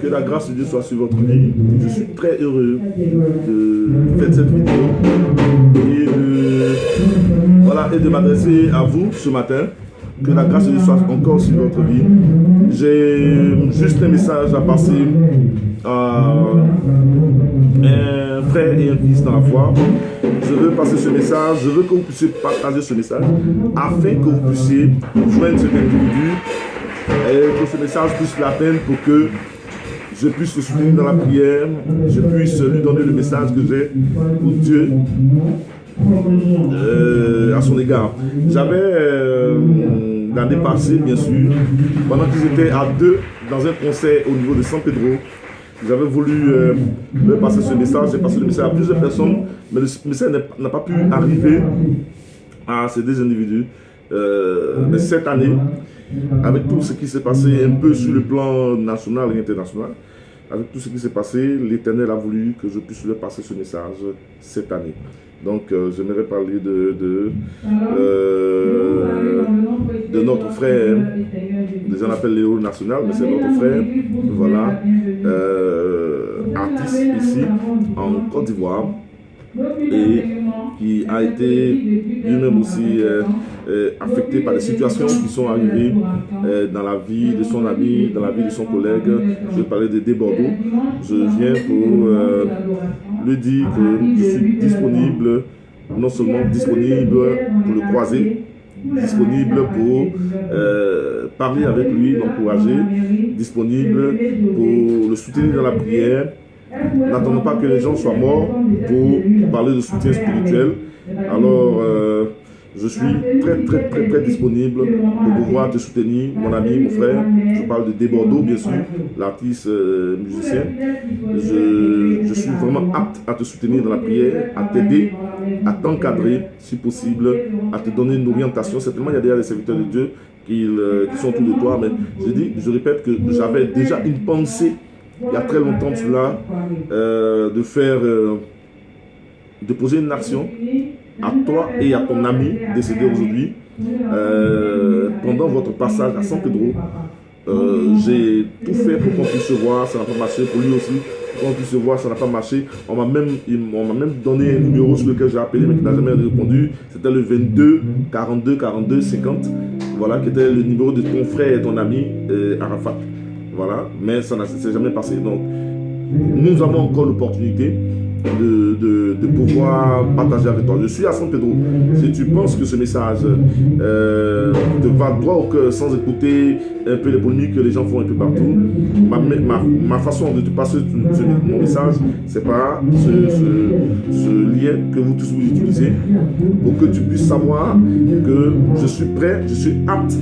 Que la grâce de Dieu soit sur votre vie. Je suis très heureux de faire cette vidéo et de m'adresser à vous ce matin. Que la grâce de Dieu soit encore sur votre vie. J'ai juste un message à passer à un frère et un fils dans la foi. Je veux passer ce message, je veux que vous puissiez partager ce message afin que vous puissiez joindre cet individu et que ce message puisse l'atteindre pour que je puisse le soutenir dans la prière, je puisse lui donner le message que j'ai pour Dieu à son égard. J'avais l'année passée, bien sûr, pendant qu'ils étaient à deux dans un concert au niveau de San Pedro, j'avais voulu leur passer ce message. J'ai passé le message à plusieurs personnes, mais le message n'a pas pu arriver à ces deux individus. Mais cette année, avec tout ce qui s'est passé un peu sur le plan national et international, avec tout ce qui s'est passé, l'Éternel a voulu que je puisse leur passer ce message cette année. Donc, j'aimerais parler de notre frère, déjà on l'appelle Léo National, mais c'est notre frère, voilà, artiste ici en Côte d'Ivoire, et qui a été lui-même aussi affecté par des situations qui sont arrivées dans la vie de son ami, dans la vie de son collègue. Je parlais de Bordeaux. Je viens pour lui dire que je suis disponible, non seulement disponible pour le croiser, disponible pour parler avec lui, l'encourager, disponible pour le soutenir dans la prière. N'attendons pas que les gens soient morts pour parler de soutien spirituel. Alors, je suis très disponible pour pouvoir te soutenir, mon ami, mon frère. Je parle de Bordeaux, bien sûr, l'artiste musicien. Je suis vraiment apte à te soutenir dans la prière, à t'aider, à t'encadrer, si possible, à te donner une orientation. Certainement, il y a déjà des serviteurs de Dieu qui sont autour de toi, mais je répète que j'avais déjà une pensée il y a très longtemps de cela, de poser une action à toi et à ton ami décédé aujourd'hui pendant votre passage à San Pedro. J'ai tout fait pour qu'on puisse se voir, ça n'a pas marché, pour lui aussi, pour qu'on puisse se voir, ça n'a pas marché. On m'a même donné un numéro sur lequel j'ai appelé mais qui n'a jamais répondu. C'était le 22 42 42 50, voilà, qui était le numéro de ton frère et ton ami Arafat. Voilà, mais ça ne s'est jamais passé. Donc, nous avons encore l'opportunité de pouvoir partager avec toi. Je suis à San Pedro. Si tu penses que ce message te va droit au cœur sans écouter un peu les polémiques que les gens font un peu partout, ma façon de te passer mon message, c'est par ce lien que vous tous vous utilisez pour que tu puisses savoir que je suis prêt, je suis apte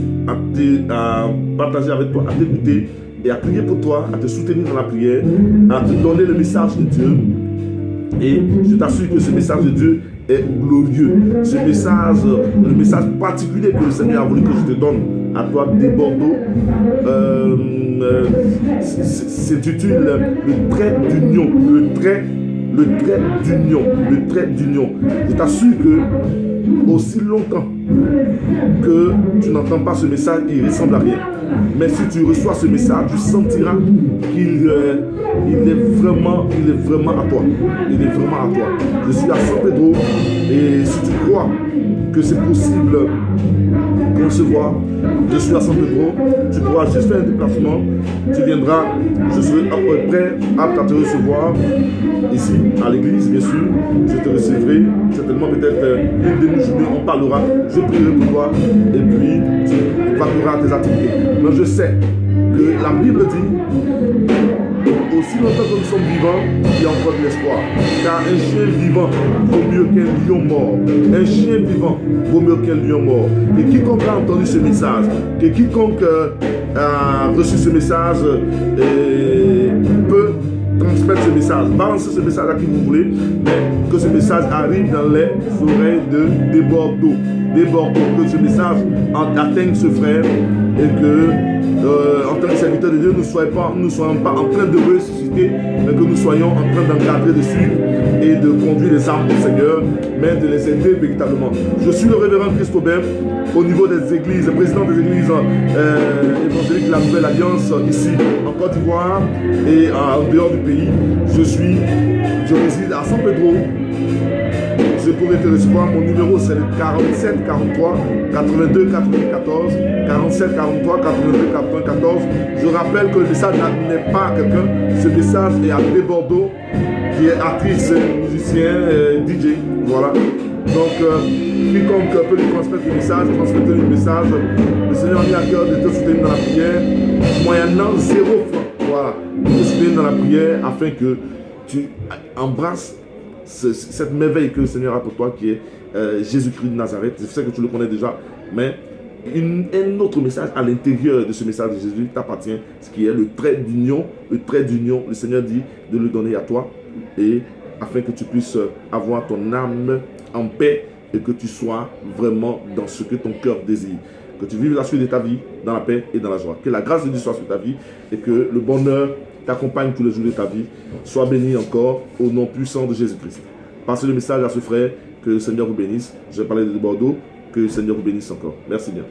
à partager avec toi, à t'écouter et à prier pour toi, à te soutenir dans la prière, à te donner le message de Dieu. Et je t'assure que ce message de Dieu est glorieux. Ce message, le message particulier que le Seigneur a voulu que je te donne à toi de Bordeaux, s'intitule le trait d'union. Le trait d'union. Je t'assure que aussi longtemps que tu n'entends pas ce message, il ne ressemble à rien. Mais si tu reçois ce message, tu sentiras qu'il est vraiment à toi. Il est vraiment à toi. Je suis à San Pedro et si tu crois que c'est possible qu'on se voit, je suis à San Pedro, tu pourras juste faire un déplacement, tu viendras, je serai prêt, apte à te recevoir ici à l'église, bien sûr. Je te recevrai certainement peut-être une demi-journée, on parlera, je prierai pour toi et puis tu vaqueras tes activités. Mais je sais que la Bible dit aussi longtemps que nous sommes vivants, il y a encore de l'espoir. Car un chien vivant vaut mieux qu'un lion mort. Un chien vivant vaut mieux qu'un lion mort. Et quiconque a entendu ce message, que quiconque a reçu ce message peut transmettre ce message, balancer ce message à qui vous voulez, mais que ce message arrive dans les oreilles de Bordeaux. Que ce message atteigne ce frère et que en tant que serviteur de Dieu, nous ne soyons pas en train de ressusciter, mais que nous soyons en train d'encadrer dessus et de conduire les âmes au Seigneur, mais de les aider véritablement. Je suis le révérend Christ Aubin au niveau des églises, président des églises évangéliques la nouvelle alliance ici en Côte d'Ivoire et en dehors du pays. Je réside à San Pedro. Je pourrais te recevoir. Mon numéro c'est le 47 43 82 94 47 43 82 94. Je rappelle que le message n'est pas à quelqu'un. Ce message est à Blé Bordeaux, qui est actrice, musicien, DJ. Voilà. Donc, quiconque peut lui transmettre le message, transmettez le message. Le Seigneur a mis à cœur de te soutenir dans la prière, moyennant 0 francs. Voilà. De te soutenir dans la prière afin que tu embrasses cette merveille que le Seigneur a pour toi, qui est Jésus-Christ de Nazareth. Je sais que tu le connais déjà, mais un autre message à l'intérieur de ce message de Jésus t'appartient, ce qui est le trait d'union. Le trait d'union, le Seigneur dit de le donner à toi, et afin que tu puisses avoir ton âme en paix et que tu sois vraiment dans ce que ton cœur désire. Que tu vives la suite de ta vie dans la paix et dans la joie. Que la grâce de Dieu soit sur ta vie et que le bonheur t'accompagne tous les jours de ta vie. Sois béni encore au nom puissant de Jésus-Christ. Passez le message à ce frère, que le Seigneur vous bénisse. Je vais parler de Bordeaux, que le Seigneur vous bénisse encore. Merci bien.